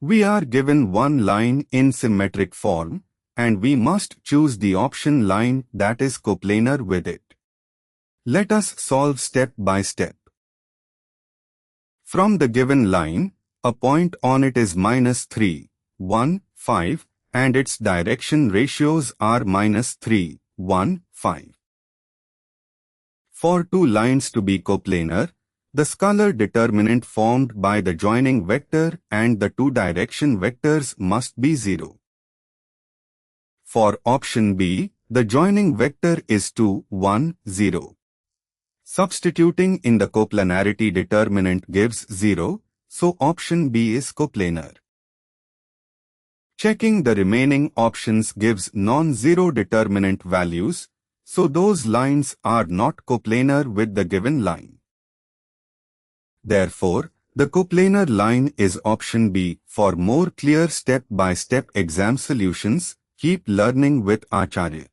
We are given one line in symmetric form, and we must choose the option line that is coplanar with it. Let us solve step by step. From the given line, a point on it is -3, 1, 5, and its direction ratios are -3, 1, 5. For two lines to be coplanar, the scalar determinant formed by the joining vector and the two direction vectors must be 0. For option B, the joining vector is 2, 1, 0. Substituting in the coplanarity determinant gives 0, so option B is coplanar. Checking the remaining options gives non-zero determinant values, so those lines are not coplanar with the given line. Therefore, the coplanar line is option B. For more clear step-by-step exam solutions, keep learning with Acharya.